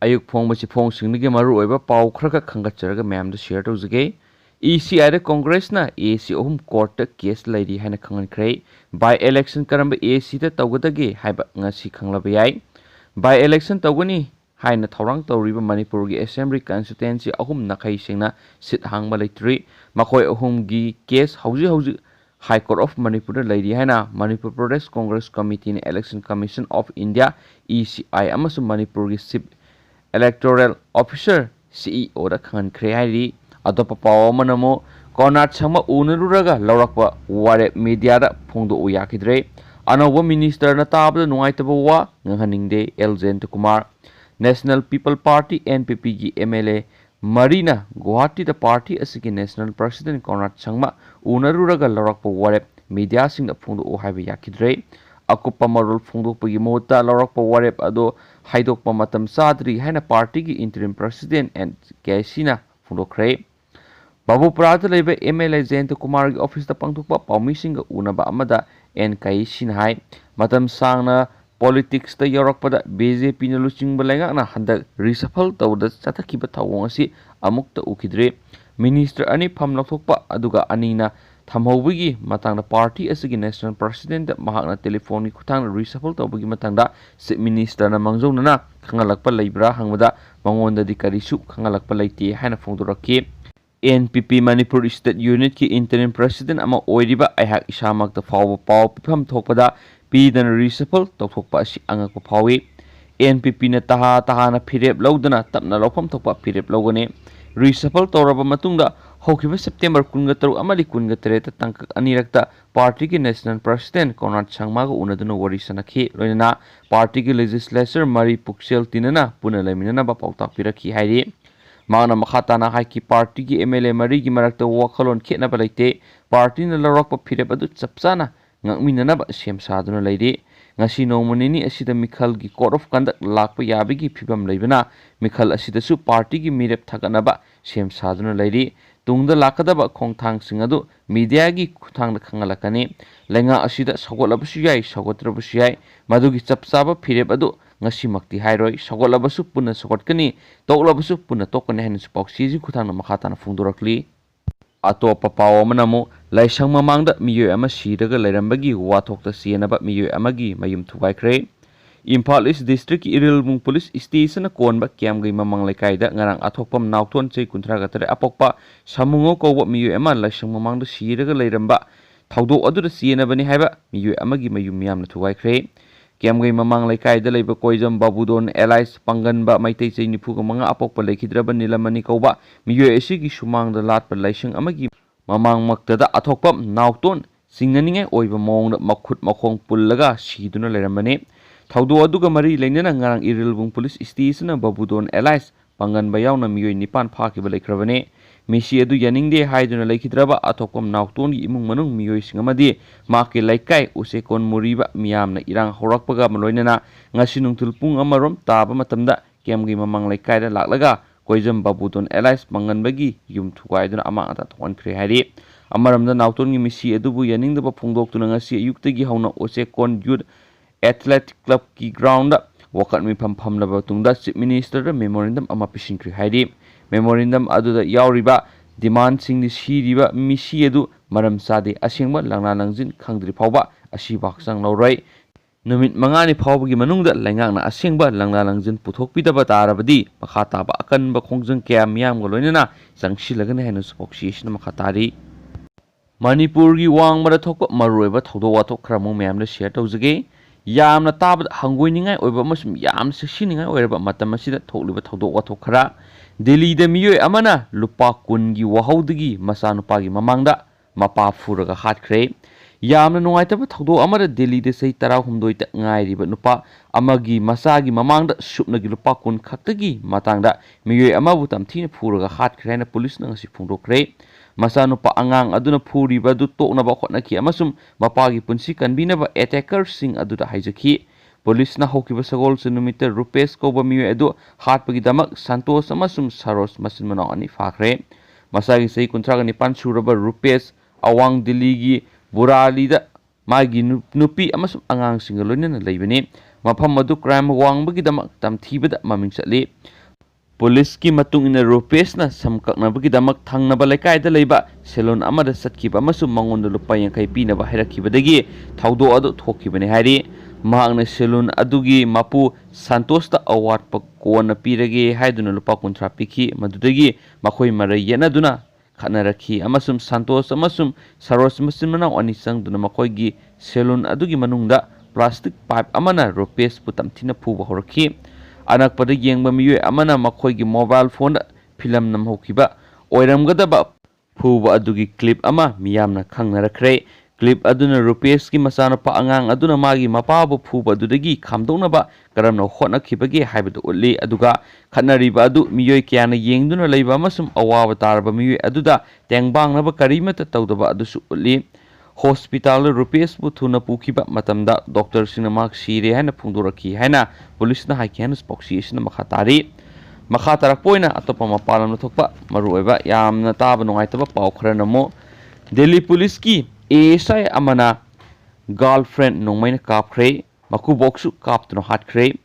ꯑꯌꯨꯛ ꯐꯣꯡꯕꯁꯤ ꯐꯣꯡꯁꯤꯡꯗꯒꯤ ꯃꯔꯨꯑꯣꯏꯕ ꯄꯥꯎ ꯈꯔ ꯈꯪꯒꯠꯆꯔꯒ ꯃꯌꯥꯝꯗ ꯁꯦꯌꯔ ꯇꯧꯖꯒꯦ꯫ ECIꯗ ꯀꯣꯡꯒ꯭ꯔꯦꯁꯅ AAC 3 ꯀꯣꯔꯠꯇ ꯀꯦꯁ ꯂꯩꯔꯤ ꯍꯥꯏꯅ ꯈꯪꯍꯟꯈ꯭ꯔꯦ꯫ ꯕꯥꯏ ꯏꯂꯦꯛꯁꯟ ꯀꯔꯝꯕ AACꯗ ꯇꯧꯒꯗꯒꯦ ꯍꯥꯏꯕ ꯉꯁꯤ ꯈꯪꯂꯕ ꯌꯥꯏ꯫ ꯕꯥꯏ ꯏꯂꯦꯛꯁꯟ ꯇꯧꯒꯅꯤ ꯍꯥꯏꯅ ꯊꯧꯔꯥꯡ ꯇꯧꯔꯤꯕ ꯃꯅꯤꯄꯨꯔꯒꯤ ꯑꯦꯁꯦꯝꯕ꯭ꯂꯤ ꯀꯟꯁꯇꯤꯇꯨꯑꯦꯟꯁꯤ 3 ꯅꯥꯈꯩ ꯁꯦꯡꯅ ꯁꯤꯠ ꯍꯥꯡꯕ ꯂꯩꯇ꯭ꯔꯤ꯫ ꯃꯈꯣꯏ 3ꯒꯤ ꯀꯦꯁ ꯍꯧꯖꯤꯛ ꯍꯥꯏ ꯀꯣꯔꯠ ꯑꯣꯐ ꯃꯅꯤꯄꯨꯔꯗ ꯂꯩꯔꯤ ꯍꯥꯏꯅ ꯃꯅꯤꯄꯨꯔ ꯄ꯭ꯔꯗꯦꯁ ꯀꯣꯡꯒ꯭ꯔꯦꯁ ꯀꯃꯤꯇꯤꯅ election commission of India ECI ꯑꯃꯁꯨꯡ ꯃꯅꯤꯄꯨꯔꯒꯤ ꯆꯤꯞ ꯏꯂꯦꯛꯇꯣꯔꯦꯜ ꯑꯣꯐꯤꯁꯥꯔ CEO ꯗ ꯈꯪꯍꯟꯈ꯭ꯔꯦ ꯍꯥꯏꯔꯤ꯫ ꯑꯇꯣꯞꯄ ꯄꯥꯎ ꯑꯃꯅ ꯑꯃꯨꯛ ꯀꯣꯔꯅꯥꯠ ꯁꯪꯕ ꯎꯅꯔꯨꯔꯒ ꯂꯧꯔꯛꯄ ꯋꯥꯔꯦꯞ ꯃꯤꯗꯤꯌꯥꯗ ꯐꯣꯡꯗꯣꯛꯎ ꯌꯥꯈꯤꯗ꯭ꯔꯦ꯫ ꯑꯅꯧꯕ ꯃꯤꯅꯤꯁꯇꯔꯅ ꯇꯥꯕꯗ ꯅꯨꯡꯉꯥꯏꯇꯕ ꯋꯥ ꯉꯥꯡꯍꯟꯅꯤꯡꯗꯦ L Jayantakumar. National people party NPPꯒꯤ MLA ꯃꯔꯤꯅ ꯒꯨꯋꯥꯍꯥꯇꯤꯗ ꯄꯥꯔꯇꯤ ꯑꯁꯤꯒꯤ ꯅꯦꯁꯅꯦꯜ ꯄ꯭ꯔꯁꯤꯗꯦꯟꯠ ꯀꯣꯔꯅꯥꯠ ꯁꯪꯃ ꯎꯅꯔꯨꯔꯒ ꯂꯧꯔꯛꯄ ꯋꯥꯔꯦꯞ ꯃꯤꯗꯤꯌꯥꯁꯤꯡꯗ ꯐꯣꯡꯗꯣꯛꯎ ꯍꯥꯏꯕ ꯌꯥꯈꯤꯗ꯭ꯔꯦ꯫ ꯑꯀꯨꯞꯄ ꯃꯔꯣꯜ ꯐꯣꯡꯗꯣꯛꯄꯒꯤ ꯃꯍꯨꯠꯇ ꯂꯧꯔꯛꯄ ꯋꯥꯔꯦꯞ ꯑꯗꯨ ꯍꯥꯏꯗꯣꯛꯄ ꯃꯇꯝ ꯆꯥꯗ꯭ꯔꯤ ꯍꯥꯏꯅ ꯄꯥꯔꯇꯤꯒꯤ ꯏꯟꯇꯔꯤꯝ ꯄ꯭ꯔꯁꯤꯗꯦꯟꯠ KCꯅ ꯐꯣꯡꯗꯣꯛꯈ꯭ꯔꯦ꯫ ꯕꯥꯕꯨꯄꯨꯔꯥꯗ ꯂꯩꯕ MLA ꯖꯌꯟꯇꯀꯨꯃꯥꯔꯒꯤ ꯑꯣꯐꯤꯁꯇ ꯄꯥꯡꯊꯣꯛꯄ ꯄꯥꯎꯃꯤꯁꯤꯡꯒ ꯎꯅꯕ ꯑꯃꯗ KCꯅ ꯍꯥꯏ ꯃꯇꯝ ꯁꯥꯡꯅ ꯄꯣꯂꯤꯇꯤꯛꯁꯇ ꯌꯥꯎꯔꯛꯄꯗ BJPꯅ ꯂꯨꯆꯤꯡꯕ ꯂꯩꯉꯥꯛꯅ ꯍꯟꯗꯛ ꯔꯤꯁꯐꯜ ꯇꯧꯕꯗ ꯆꯠꯊꯈꯤꯕ ꯊꯧꯑꯣꯡ ꯑꯁꯤ ꯑꯃꯨꯛꯇ ꯎꯈꯤꯗ꯭ꯔꯤ꯫ ꯃꯤꯅꯤꯁꯇꯔ 2 ꯐꯝ ꯂꯧꯊꯣꯛꯄ ꯑꯗꯨꯒ 2ꯅ ꯊꯝꯍꯧꯕꯒꯤ ꯃꯇꯥꯡꯗ ꯄꯥꯔꯇꯤ ꯑꯁꯤꯒꯤ ꯅꯦꯁꯅꯦꯜ ꯄ꯭ꯔꯁꯤꯗꯦꯟꯠꯇ ꯃꯍꯥꯛꯅ ꯇꯦꯂꯤꯐꯣꯟꯒꯤ ꯈꯨꯠꯊꯥꯡꯗ ꯔꯤꯁꯐꯜ ꯇꯧꯕꯒꯤ ꯃꯇꯥꯡꯗ ꯆꯤꯞ ꯃꯤꯅꯤꯁꯇꯔꯅ ꯃꯥꯡꯖꯧꯅꯅ ꯈꯪꯍꯜꯂꯛꯄ ꯂꯩꯕ꯭ꯔꯥ ꯍꯪꯕꯗ ꯃꯉꯣꯟꯗꯗꯤ ꯀꯔꯤꯁꯨ ꯈꯪꯍꯜꯂꯛꯄ ꯂꯩꯇꯦ ꯍꯥꯏꯅ ꯐꯣꯡꯗꯣꯔꯛꯈꯤ꯫ NPP ꯃꯅꯤꯄꯨꯔ ꯁ꯭ꯇꯦꯠ ꯌꯨꯅꯤꯠꯀꯤ ꯏꯟꯇꯔꯤꯝ ꯄ꯭ꯔꯁꯤꯗꯦꯟꯠ ꯑꯃ ꯑꯣꯏꯔꯤꯕ ꯑꯩꯍꯥꯛ ꯏꯁꯥꯃꯛꯇ ꯐꯥꯎꯕ ꯄꯥꯎ ꯄꯤꯐꯝ ꯊꯣꯛꯄꯗ ꯄꯤꯗꯅ ꯔꯤꯁꯐꯜ ꯇꯧꯊꯣꯛꯄ ꯑꯁꯤ ꯑꯉꯛꯄ ꯐꯥꯎꯏ꯫ NPPꯅ ꯇꯍꯥꯅ ꯐꯤꯔꯦꯞ ꯂꯧꯗꯅ ꯇꯞꯅ ꯂꯧꯐꯝ ꯊꯣꯛꯄ ꯐꯤꯔꯦꯞ ꯂꯧꯒꯅꯤ꯫ ꯔꯤꯁꯐꯜ ꯇꯧꯔꯕ ꯃꯇꯨꯡꯗ ꯍꯧꯈꯤꯕ ꯁꯦꯞꯇꯦꯝꯕꯔ 16 ꯑꯃꯗꯤ 18ꯗ ꯇꯥꯡꯀꯛ ꯑꯅꯤꯔꯛꯇ ꯄꯥꯔꯇꯤꯒꯤ ꯅꯦꯁꯅꯦꯜ ꯄ꯭ꯔꯁꯤꯗꯦꯟꯠ ꯀꯣꯔꯅꯥꯠ ꯁꯪꯃꯒ ꯎꯅꯗꯨꯅ ꯋꯥꯔꯤ ꯁꯥꯅꯈꯤ꯫ ꯂꯣꯏꯅꯅ ꯄꯥꯔꯇꯤꯒꯤ ꯂꯦꯖꯤꯁꯂꯦꯆꯔ 3 ꯄꯨꯛꯆꯦꯜ ꯇꯤꯟꯅꯅ ꯄꯨꯟꯅ ꯂꯩꯃꯤꯟꯅꯅꯕ ꯄꯥꯎꯇꯥꯛ ꯄꯤꯔꯛꯈꯤ ꯍꯥꯏꯔꯤ꯫ ꯃꯍꯥꯛꯅ ꯃꯈꯥ ꯇꯥꯅ ꯍꯥꯏꯈꯤ ꯄꯥꯔꯇꯤꯒꯤ MLA 3ꯒꯤ ꯃꯔꯛꯇ ꯋꯥꯈꯜꯂꯣꯟ ꯈꯦꯠꯅꯕ ꯂꯩꯇꯦ꯫ ꯄꯥꯔꯇꯤꯅ ꯂꯧꯔꯛꯄ ꯐꯤꯔꯦꯞ ꯑꯗꯨ ꯆꯞ ꯆꯥꯅ ꯉꯥꯛꯃꯤꯟꯅꯅꯕ ꯁꯦꯝ ꯁꯥꯗꯨꯅ ꯂꯩꯔꯤ꯫ ꯉꯁꯤ ꯅꯣꯡꯃ ꯅꯤꯅꯤ ꯑꯁꯤꯗ ꯃꯤꯈꯜꯒꯤ ꯀꯣꯗ ꯑꯣꯐ ꯀꯟꯗꯛ ꯂꯥꯛꯄ ꯌꯥꯕꯒꯤ ꯐꯤꯚꯝ ꯂꯩꯕꯅ ꯃꯤꯈꯜ ꯑꯁꯤꯗꯁꯨ ꯄꯥꯔꯇꯤꯒꯤ ꯃꯤꯔꯦꯞ ꯊꯥꯒꯠꯅꯕ ꯁꯦꯝ ꯁꯥꯗꯨꯅ ꯂꯩꯔꯤ꯫ ꯇꯨꯡꯗ ꯂꯥꯛꯀꯗꯕ ꯈꯣꯡꯊꯥꯡꯁꯤꯡ ꯑꯗꯨ ꯃꯤꯗꯤꯌꯥꯒꯤ ꯈꯨꯠꯊꯥꯡꯗ ꯈꯪꯍꯜꯂꯛꯀꯅꯤ꯫ ꯂꯩꯉꯥꯛ ꯑꯁꯤꯗ ꯁꯧꯒꯠꯂꯕꯁꯨ ꯌꯥꯏ ꯁꯧꯒꯠꯇ꯭ꯔꯕꯁꯨ ꯌꯥꯏ ꯃꯗꯨꯒꯤ ꯆꯞ ꯆꯥꯕ ꯐꯤꯔꯦꯞ ꯑꯗꯨ ꯉꯁꯤꯃꯛꯇꯤ ꯍꯥꯏꯔꯣꯏ꯫ ꯁꯧꯒꯠꯂꯕꯁꯨ ꯄꯨꯟꯅ ꯁꯧꯒꯠꯀꯅꯤ ꯇꯣꯛꯂꯕꯁꯨ ꯄꯨꯟꯅ ꯇꯣꯛꯀꯅꯤ ꯍꯥꯏꯅꯁꯨ ꯄꯥꯎꯆꯦꯒꯤ ꯈꯨꯠꯊꯥꯡꯗ ꯃꯈꯥ ꯇꯥꯅ ꯐꯣꯡꯗꯣꯔꯛꯂꯤ꯫ ꯑꯇꯣꯞꯄ ꯄꯥꯎ ꯑꯃꯅ ꯑꯃꯨꯛ ꯂꯥꯏꯁꯪ ꯃꯃꯥꯡꯗ ꯃꯤꯑꯣꯏ ꯑꯃ ꯁꯤꯔꯒ ꯂꯩꯔꯝꯕꯒꯤ ꯋꯥꯊꯣꯛꯇ ꯆꯦꯟꯅꯕ ꯃꯤꯑꯣꯏ ꯑꯃꯒꯤ ꯃꯌꯨꯝ ꯊꯨꯒꯥꯏꯈ꯭ꯔꯦ꯫ ꯏꯝꯐꯥꯜ ꯏꯁ ꯗꯤꯁꯇ꯭ꯔꯤꯛꯀꯤ ꯏꯔꯤꯜꯕꯨꯡ ꯄꯨꯂꯤꯁ ꯁ꯭ꯇꯦꯁꯟꯅ ꯀꯣꯟꯕ ꯀꯤꯌꯥꯝꯒꯩ ꯃꯃꯥꯡ ꯂꯩꯀꯥꯏꯗ ꯉꯔꯥꯡ ꯑꯊꯣꯛꯄꯝ ꯅꯥꯎꯊꯣꯟ ꯆꯍꯤ 38 ꯑꯄꯣꯛꯄ ꯁꯥꯃꯨꯉꯧ ꯀꯧꯕ ꯃꯤꯑꯣꯏ ꯑꯃ ꯂꯥꯏꯁꯪ ꯃꯃꯥꯡꯗ ꯁꯤꯔꯒ ꯂꯩꯔꯝꯕ ꯊꯧꯗꯣꯛ ꯑꯗꯨꯗ ꯆꯦꯟꯅꯕꯅꯤ ꯍꯥꯏꯕ ꯃꯤꯑꯣꯏ ꯑꯃꯒꯤ ꯃꯌꯨꯝ ꯃꯤꯌꯥꯝꯅ ꯊꯨꯒꯥꯏꯈ꯭ꯔꯦ꯫ ꯀꯤꯌꯥꯝꯒꯩ ꯃꯃꯥꯡ ꯂꯩꯀꯥꯏꯗ ꯂꯩꯕ ꯀꯣꯏꯖꯝ ꯕꯥꯕꯨꯗꯣꯟ ꯑꯦꯂꯥꯏꯁ ꯄꯥꯡꯒꯟꯕ ꯃꯩꯇꯩ ꯆꯍꯤ 45 ꯑꯄꯣꯛꯄ ꯂꯩꯈꯤꯗ꯭ꯔꯕ ꯅꯤꯂꯃꯅꯤ ꯀꯧꯕ ꯃꯤꯑꯣꯏ ꯑꯁꯤꯒꯤ ꯁꯨꯃꯥꯡꯗ ꯂꯥꯠꯄ ꯂꯥꯏꯁꯪ ꯑꯃꯒꯤ ꯃꯃꯥꯡꯃꯛꯇꯗ ꯑꯊꯣꯛꯄꯝ ꯅꯥꯎꯇꯣꯟ ꯆꯤꯡꯅꯅꯤꯡꯉꯥꯏ ꯑꯣꯏꯕ ꯃꯑꯣꯡꯗ ꯃꯈꯨꯠ ꯃꯈꯣꯡ ꯄꯨꯜꯂꯒ ꯁꯤꯗꯨꯅ ꯂꯩꯔꯝꯕꯅꯤ꯫ ꯊꯧꯗꯣꯛ ꯑꯗꯨꯒ ꯃꯔꯤ ꯂꯩꯅꯅ ꯉꯔꯥꯡ ꯏꯔꯤꯜꯕꯨꯡ ꯄꯨꯂꯤꯁ ꯁ꯭ꯇꯦꯁꯟꯅ ꯕꯥꯕꯨꯗꯣꯟ ꯑꯦꯂꯥꯏꯁ ꯄꯥꯡꯒꯟꯕ ꯌꯥꯎꯅ ꯃꯤꯑꯣꯏ 9 ꯐꯥꯈꯤꯕ ꯂꯩꯈ꯭ꯔꯕꯅꯤ꯫ ꯃꯤꯁꯤ ꯑꯗꯨ ꯌꯥꯅꯤꯡꯗꯦ ꯍꯥꯏꯗꯨꯅ ꯂꯩꯈꯤꯗ꯭ꯔꯕ ꯑꯊꯣꯛꯄꯝ ꯅꯥꯎꯇꯣꯟꯒꯤ ꯏꯃꯨꯡ ꯃꯅꯨꯡ ꯃꯤꯑꯣꯏꯁꯤꯡ ꯑꯃꯗꯤ ꯃꯍꯥꯛꯀꯤ ꯂꯩꯀꯥꯏ ꯎꯆꯦꯛꯀꯣꯟ ꯃꯨꯔꯤꯕ ꯃꯤꯌꯥꯝꯅ ꯏꯔꯥꯡ ꯍꯧꯔꯛꯄꯒ ꯂꯣꯏꯅꯅ ꯉꯁꯤ ꯅꯨꯡꯊꯤꯜ ꯄꯨꯡ 1 ꯇꯥꯕ ꯃꯇꯝꯗ ꯀꯤꯌꯥꯝꯒꯩ ꯃꯃꯥꯡ ꯂꯩꯀꯥꯏꯗ ꯂꯥꯛꯂꯒ ꯀꯣꯏꯖꯝ ꯕꯥꯕꯨꯗꯣꯟ ꯑꯦꯂꯥꯏꯁ ꯄꯥꯡꯒꯟꯕꯒꯤ ꯌꯨꯝ ꯊꯨꯒꯥꯏꯗꯨꯅ ꯑꯃꯥꯡ ꯑꯇꯥ ꯊꯣꯛꯍꯟꯈ꯭ꯔꯦ ꯍꯥꯏꯔꯤ꯫ ꯑꯃꯔꯣꯝꯗ ꯅꯥꯎꯇꯣꯟꯒꯤ ꯃꯤꯁꯤ ꯑꯗꯨꯕꯨ ꯌꯥꯅꯤꯡꯗꯕ ꯐꯣꯡꯗꯣꯛꯇꯨꯅ ꯉꯁꯤ ꯑꯌꯨꯛꯇꯒꯤ ꯍꯧꯅ ꯎꯆꯦꯛꯀꯣꯟ ꯌꯨꯠ ꯑꯦꯊꯂꯦꯇꯤꯛ ꯀ꯭ꯂꯕꯀꯤ ꯒ꯭ꯔꯥꯎꯟꯗ ꯋꯥꯀꯠ ꯃꯤꯐꯝ ꯐꯝꯂꯕ ꯃꯇꯨꯡꯗ ꯆꯤꯞ ꯃꯤꯅꯤꯁꯇꯔꯗ ꯃꯦꯃꯣꯔꯦꯟꯗꯝ ꯑꯃ ꯄꯤꯁꯤꯟꯈ꯭ꯔꯦ ꯍꯥꯏꯔꯤ꯫ ꯃꯦꯃꯣꯔꯦꯟꯗꯝ ꯑꯗꯨꯗ ꯌꯥꯎꯔꯤꯕ ꯗꯤꯃꯥꯟꯗꯁꯤꯡꯗꯤ ꯁꯤꯔꯤꯕ ꯃꯤꯁꯤ ꯑꯗꯨ ꯃꯔꯝ ꯆꯥꯗꯦ ꯑꯁꯦꯡꯕ ꯂꯪꯂꯥ ꯂꯪꯖꯤꯟ ꯈꯪꯗ꯭ꯔꯤ ꯐꯥꯎꯕ ꯑꯁꯤꯕ ꯍꯛꯆꯥꯡ ꯂꯧꯔꯣꯏ꯫ ꯅꯨꯃꯤꯠ 5ꯅꯤ ꯐꯥꯎꯕꯒꯤ ꯃꯅꯨꯡꯗ ꯂꯩꯉꯥꯛꯅ ꯑꯁꯦꯡꯕ ꯂꯪꯂꯥ ꯂꯪꯖꯤꯟ ꯄꯨꯊꯣꯛꯄꯤꯗꯕ ꯇꯥꯔꯕꯗꯤ ꯃꯈꯥ ꯇꯥꯕ ꯑꯀꯟꯕ ꯈꯣꯡꯖꯪ ꯀꯌꯥ ꯃꯤꯌꯥꯝꯒ ꯂꯣꯏꯅꯅ ꯆꯪꯁꯤꯜꯂꯒꯅꯤ ꯍꯥꯏꯅꯁꯨ ꯄꯥꯎꯆꯦ ꯑꯁꯤꯅ ꯃꯈꯥ ꯇꯥꯔꯤ꯫ ꯃꯅꯤꯄꯨꯔꯒꯤ ꯋꯥꯡꯃꯗ ꯊꯣꯛꯄ ꯃꯔꯨꯑꯣꯏꯕ ꯊꯧꯗꯣꯛ ꯋꯥꯊꯣꯛ ꯈꯔ ꯑꯃꯨꯛ ꯃꯌꯥꯝꯗ ꯁꯦꯌꯔ ꯇꯧꯖꯒꯦ꯫ ꯌꯥꯝꯅ ꯇꯥꯕꯗ ꯍꯪꯒꯣꯏꯅꯤꯡꯉꯥꯏ ꯑꯣꯏꯕ ꯑꯃꯁꯨꯡ ꯌꯥꯝꯅ ꯆꯦꯛꯁꯤꯟꯅꯤꯡꯉꯥꯏ ꯑꯣꯏꯔꯕ ꯃꯇꯝ ꯑꯁꯤꯗ ꯊꯣꯛꯂꯤꯕ ꯊꯧꯗꯣꯛ ꯋꯥꯊꯣꯛ ꯈꯔ꯫ ꯗꯦꯜꯂꯤꯗ ꯃꯤꯑꯣꯏ ꯑꯃꯅ ꯂꯨꯄꯥ 10ꯒꯤ ꯋꯥꯍꯧꯗꯒꯤ ꯃꯆꯥꯅꯨꯄꯥꯒꯤ ꯃꯃꯥꯡꯗ ꯃꯄꯥ ꯐꯨꯔꯒ ꯍꯥꯠꯈ꯭ꯔꯦ꯫ ꯌꯥꯝꯅ ꯅꯨꯡꯉꯥꯏꯇꯕ ꯊꯧꯗꯣꯛ ꯑꯃꯗ ꯗꯦꯜꯂꯤꯗ ꯆꯍꯤ 18ꯇ ꯉꯥꯏꯔꯤꯕ ꯅꯨꯄꯥ ꯑꯃꯒꯤ ꯃꯆꯥꯒꯤ ꯃꯃꯥꯡꯗ ꯁꯨꯞꯅꯒꯤ ꯂꯨꯄꯥ 10 ꯈꯛꯇꯒꯤ ꯃꯇꯥꯡꯗ ꯃꯤꯑꯣꯏ ꯑꯃꯕꯨ ꯇꯝꯊꯤꯅ ꯐꯨꯔꯒ ꯍꯥꯠꯈ꯭ꯔꯦ ꯍꯥꯏꯅ ꯄꯨꯂꯤꯁꯅ ꯉꯁꯤ ꯐꯣꯡꯗꯣꯛꯈ꯭ꯔꯦ꯫ ꯃꯆꯥꯅꯨꯄꯥ ꯑꯉꯥꯡ ꯑꯗꯨꯅ ꯐꯨꯔꯤꯕ ꯑꯗꯨ ꯇꯣꯛꯅꯕ ꯍꯣꯠꯅꯈꯤ ꯑꯃꯁꯨꯡ ꯃꯄꯥꯒꯤ ꯄꯨꯟꯁꯤ ꯀꯟꯕꯤꯅꯕ ꯑꯦꯇꯦꯀꯔꯁꯤꯡ ꯑꯗꯨꯗ ꯍꯥꯏꯖꯈꯤ꯫ ꯄꯨꯂꯤꯁꯅ ꯍꯧꯈꯤꯕ ꯁꯒꯣꯜꯁꯦꯟ ꯅꯨꯃꯤꯠꯇ ꯔꯨꯄꯦꯁ ꯀꯧꯕ ꯃꯤꯑꯣꯏ ꯑꯗꯨ ꯍꯥꯠꯄꯒꯤꯗꯃꯛ ꯁꯟꯇꯣꯁ ꯑꯃꯁꯨꯡ ꯁꯔꯣꯖ ꯃꯆꯤꯟ ꯃꯅꯥꯎ 2 ꯐꯥꯈ꯭ꯔꯦ꯫ ꯃꯁꯥꯒꯤ ꯆꯍꯤ 39 ꯁꯨꯔꯕ ꯔꯨꯄꯦꯁ ꯑꯋꯥꯡ ꯗꯤꯜꯂꯤꯒꯤ ꯕꯨꯔꯥꯂꯤꯗ ꯃꯥꯒꯤ ꯅꯨꯄꯤ ꯑꯃꯁꯨꯡ ꯑꯉꯥꯡꯁꯤꯡꯒ ꯂꯣꯏꯅꯅ ꯂꯩꯕꯅꯤ꯫ mafam adu crime wangbagidama tamthibada maming chatli police ki matung ina rupesna samkaknabagidama thangnaba lekaida leiba salon amada satkiba amasu mangonda lupa yankai pinaba hairakibadagi thaudo adu thokibane hari mahakna salon adugi mapu santos ta award pa kona pirage haiduna lupa kuntra piki madudagi makhoi marai yanaduna khanaraki amasum santos amasum saros masimana ani sangduna makhoigi salon adugi manungda plastic pipe amana rupes putam thina phuba horaki anak pada yengba miyoi amana makhoigi mobile phone film namhokiba oiramgadaba phuba adugi clip ama miyamna khangnarakre clip aduna rupees ki masana pa angang aduna magi mapabu phuba adudagi khamdonaba karamna hotnakhibage haibadu ulli aduga khanariba adu miyoi kyana yengduna leiba amasum awaba taraba miyoi aduda tengbangnaba karimata tawdaba adusu ulli hospital rupees bu thuna pukiba matamda doctor sina mak sire haina phungdoraki haina police na haikhan spokesman makhatari makhatarak poina atopa mapalam thokpa marueba yamna taba nungaitaba paw khara namo Delhi police ki ASI amana girlfriend nongmaina kapkhre maku boxu kaptno hatkhre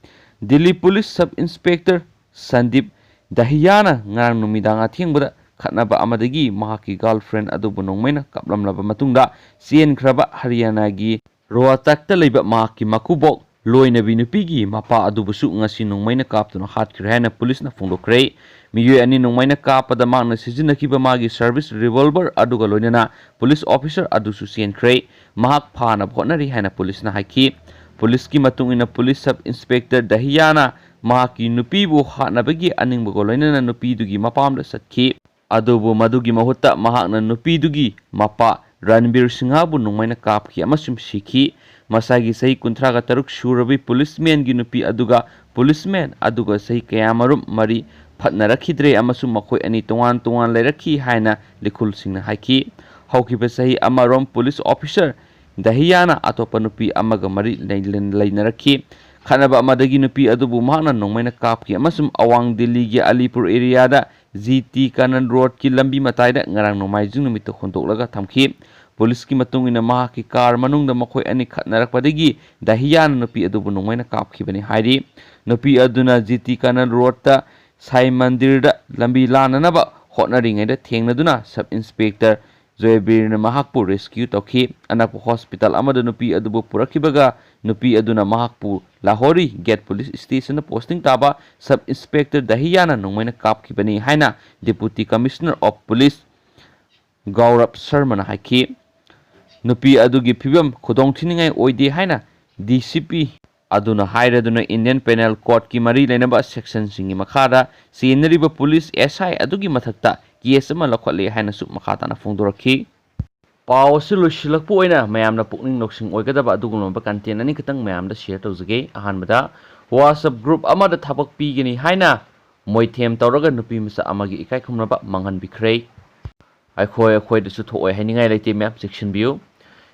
Delhi police sub inspector Sandeep Dahiyana ngarang numidanga thingbada khatnaba amadagi mahaki girlfriend adubu nongmaina kaplamlaba matungda cien khraba Haryana gi Rohtak ta leiba mahaki makubok loina binupigi mapa adubusu ngasi nongmaina kaptuno hatkhre hana police na phongdokre miyoi ani nongmaina kapada magna sijinakiba magi service revolver aduga loinana police officer adusu cien khre mahak phana bhonari hana police na haiki police ki matungina police sub inspector Dahiyana mahaki nupibu hatnabagi aningbago loinana nupidugi mapamda satki adubu madugi mahutta mahakna nupidugi mapa Ranbir Singhabu nongmaina kapki amasum sikhi masagi sahi kuntraga taruk shurabi policeman gi nupi aduga policeman aduga sahi kayamarum mari phatna rakhidre amasum makhoi ani tongan tongan leirakhi haina likhul singna haiki haukiba sahi amarom police officer Dahiyana atopa nupi amaga mari leinarakhi khanaba amadagi nupi adubu mahakna nongmaina kapki amasum awang Delhi gi Alipur area da GT Kanan Road ki lambi mataida ngarang nomaijing numit khontoklaga thamki police ki matungina mahaki car manungda makhoi ani khatnarakpadagi Dahiyana nupi adubu nongmaina kapkhibani hairi nupi aduna GT Kanan Road ta Sai Mandir da lambi lananaba hotnaringaida thengnaduna sub inspector Joybirna mahakpu rescue tokhi anapu hospital amada nupi adubu purakibaga nupi aduna mahakpu Lahori Gate Police Station posting taba sub inspector Dahiyana nongmaina kapkhibani haina deputy commissioner of police Gaurav Sharma na haiki nupi adugi phibam khudongthiningai oide haina DCP aduna hairaduna Indian Penal Code ki mari lenaba section singi makhada senariba police SI adugi mathakta case ama lakhole haina su makhata na phongdorakhi paw silusilakpu oina mayamna pukning noksing oigadaba adugulomba content ani kitang mayamda share tawjage ahanbada WhatsApp group amada thabak pigini haina moithem tawraga nupi misa amagi ikai khumnaba manghan bikhre akhoi da su thoi haningai leite map section view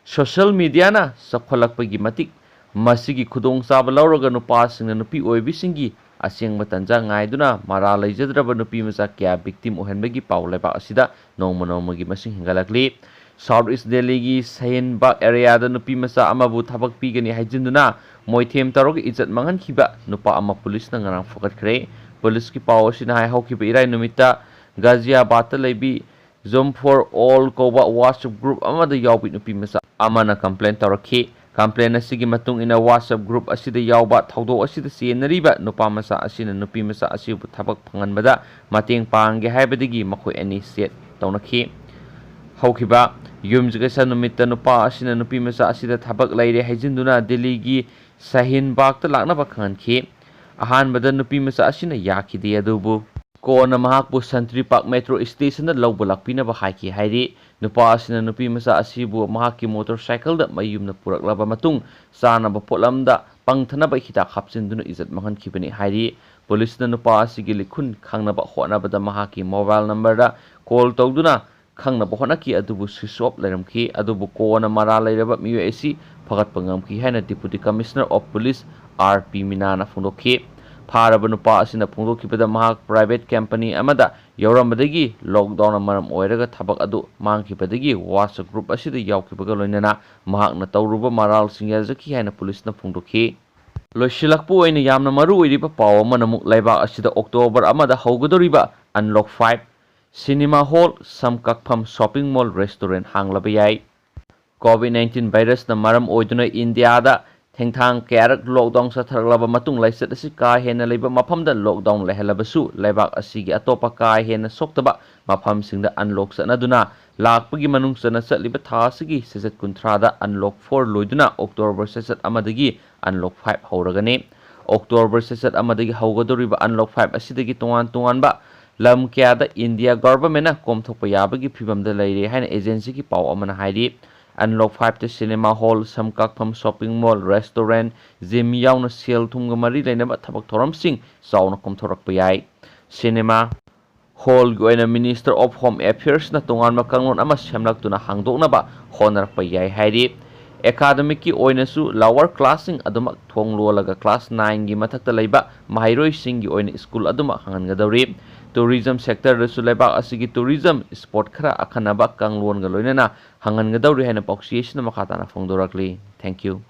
social media na sakholakpagi matik masigi khudong saba lawraga nupa singna nupi oibisingi aseng matanja ngaiduna mara leijadraba nupi misa kya victim ohenbagi pawleba asida nongmagi masing hingalakli South East Delhi gi Sahinbag area da nupi masa amabu thabak pigani haijinduna moithem tarog ijat mangan khiba nupa ama police na ngarang fokat khre police ki power sina hai haukiba irai numita Ghaziabad ta leibi Zoom for all koba WhatsApp group amada yawbi nupi masa amana complaint tarakhi complaint asigi matung ina WhatsApp group asida yawba thaudo asida senariba nupa masa asina nupi masa asibu thabak phanganbada mateng pangge haibadigi makhoi ani set taunakhi haukiba yumjga sanumita nupa asina nupi masa asida thabak laire haijinduna Delhi gi Sahinbag ta laknaba khanki ahanbada nupi masa asina yakhide adubu kona mahakpu Santri Park Metro Station da lawba lakpinaba haiki hairi nupa asina nupi masa asibu mahaki motorcycle da mayumna puraklaba matung sanaba potlamda pangthanaba hitak hapsinduna izat manghankhibani hairi police na nupa asigi likhun khangnaba hotnabada mahaki mobile number da call tawduna khangnaba hotnaki adubu switch off leiramki adubu kona mara leiraba miyo asi phagatpa ngamki haina deputy commissioner of police RP Minana phondokhi Faraba nupa asina phongdokibada mahak private company amada yawrambadagi lockdown amaram oiraga thabak adu mangkhibadagi WhatsApp group asida yawkibaga loinana mahakna tawruba maral singyajaki haina police na phongdokhi ꯂꯣꯏꯁꯤꯜꯂꯛꯄ ꯑꯣꯏꯅ ꯌꯥꯝꯅ ꯃꯔꯨꯑꯣꯏꯔꯤꯕ ꯄꯥꯎ ꯑꯃꯅ ꯑꯃꯨꯛ ꯂꯩꯕꯥꯛ ꯑꯁꯤꯗ October ꯑꯃꯗ ꯍꯧꯒꯗꯧꯔꯤꯕ unlock 5 cinema hall, ꯁꯝ ꯀꯛꯐꯝ, shopping ꯃꯣꯜ, restaurant ꯍꯥꯡꯂꯕ ꯌꯥꯏ꯫ ꯀꯣꯚꯤꯗ-19 ꯚꯥꯏꯔꯁꯅ ꯃꯔꯝ ꯑꯣꯏꯗꯨꯅ ꯏꯟꯗꯤꯌꯥꯗ ꯊꯦꯡꯊꯥꯡ ꯀꯌꯥꯔꯛ ꯂꯣꯛꯗꯥꯎꯟ ꯆꯠꯊꯔꯛꯂꯕ ꯃꯇꯨꯡ ꯂꯥꯏꯆꯠ ꯑꯁꯤ ꯀꯥ ꯍꯦꯟꯅ ꯂꯩꯕ ꯃꯐꯝꯗ ꯂꯣꯛꯗꯥꯎꯟ ꯂꯩꯍꯜꯂꯕꯁꯨ ꯂꯩꯕꯥꯛ ꯑꯁꯤꯒꯤ ꯑꯇꯣꯞꯄ ꯀꯥ ꯍꯦꯟꯅ ꯁꯣꯛꯇꯕ ꯃꯐꯝꯁꯤꯡꯗ ꯑꯟꯂꯣꯛ ꯆꯠꯅꯗꯨꯅ ꯂꯥꯛꯄꯒꯤ ꯃꯅꯨꯡ ꯆꯟꯅ ꯆꯠꯂꯤꯕ ꯊꯥ ꯑꯁꯤꯒꯤ ꯆꯩꯆꯠ 30ꯗ ꯑꯟꯂꯣꯛ 4 ꯂꯣꯏꯗꯨꯅ ꯑꯣꯛꯇꯣꯕꯔ ꯆꯩꯆꯠ ꯑꯃꯗꯒꯤ ꯑꯟꯂꯣꯛ 5 ꯍꯧꯔꯒꯅꯤ꯫ ꯑꯣꯛꯇꯣꯕꯔ ꯆꯩꯆꯠ ꯑꯃꯗꯒꯤ ꯍꯧꯒꯗꯧꯔꯤꯕ ꯑꯟꯂꯣꯛ 5 ꯑꯁꯤꯗꯒꯤ ꯇꯣꯉꯥꯟꯕ ꯂꯝ ꯀꯌꯥꯗ ꯏꯟꯗꯤꯌꯥ ꯒꯚꯔꯟꯃꯦꯟꯠꯅ ꯀꯣꯝꯊꯣꯛꯄ ꯌꯥꯕꯒꯤ ꯐꯤꯚꯝꯗ ꯂꯩꯔꯦ ꯍꯥꯏꯅ ꯑꯦꯖꯦꯟꯁꯤꯒꯤ ꯄꯥꯎ ꯑꯃꯅ ꯍꯥꯏꯔꯤ꯫ ꯑꯟꯂꯣꯛ 5ꯇ ꯁꯤꯅꯦꯃꯥ ꯍꯣꯜ, ꯁꯝ ꯀꯛꯐꯝ, ꯁꯣꯄꯤꯡ ꯃꯣꯜ, ꯔꯦꯁꯇꯨꯔꯦꯟꯠ, ꯖꯤꯝ ꯌꯥꯎꯅ ꯁꯦꯜ ꯊꯨꯝꯒ ꯃꯔꯤ ꯂꯩꯅꯕ ꯊꯕꯛ ꯊꯧꯔꯝꯁꯤꯡ ꯆꯥꯎꯅ ꯀꯣꯝꯊꯣꯔꯛꯄ ꯌꯥꯏ꯫ ꯁꯤꯅꯦꯃꯥ ꯍꯣꯜꯒꯤ ꯑꯣꯏꯅ ꯃꯤꯅꯤꯁꯇꯔ ꯑꯣꯐ ꯍꯣꯝ ꯑꯦꯐꯤꯌꯔꯁꯅ ꯇꯣꯉꯥꯟꯕ ꯀꯥꯡꯂꯣꯟ ꯑꯃ ꯁꯦꯝꯂꯛꯇꯨꯅ ꯍꯥꯡꯗꯣꯛꯅꯕ ꯍꯣꯠꯅꯔꯛꯄ ꯌꯥꯏ ꯍꯥꯏꯔꯤ꯫ ꯑꯦꯀꯥꯗꯃꯤꯛꯀꯤ ꯑꯣꯏꯅꯁꯨ ꯂꯋꯔ ꯀ꯭ꯂꯥꯁꯁꯤꯡ ꯑꯗꯨꯃꯛ ꯊꯣꯡ ꯂꯣꯜꯂꯒ ꯀ꯭ꯂꯥꯁ 9ꯒꯤ ꯃꯊꯛꯇ ꯂꯩꯕ ꯃꯍꯩꯔꯣꯏꯁꯤꯡꯒꯤ ꯑꯣꯏꯅ ꯁ꯭ꯀꯨꯜ ꯑꯗꯨꯃꯛ ꯍꯥꯡꯍꯟꯒꯗꯧꯔꯤ꯫ ꯇꯨꯔꯤꯖꯝ ꯁꯦꯛꯇꯔꯗꯁꯨ ꯂꯩꯕꯥꯛ ꯑꯁꯤꯒꯤ ꯇꯨꯔꯤꯖꯝ ꯁ꯭ꯄꯣꯠ ꯈꯔ ꯑꯈꯟꯅꯕ ꯀꯥꯡꯂꯣꯟꯒ ꯂꯣꯏꯅꯅ ꯍꯥꯡꯍꯟꯒꯗꯧꯔꯤ ꯍꯥꯏꯅ ꯄꯥꯎꯆꯦ ꯑꯁꯤꯅ ꯃꯈꯥ ꯇꯥꯅ ꯐꯣꯡꯗꯣꯔꯛꯂꯤ꯫ Thank you.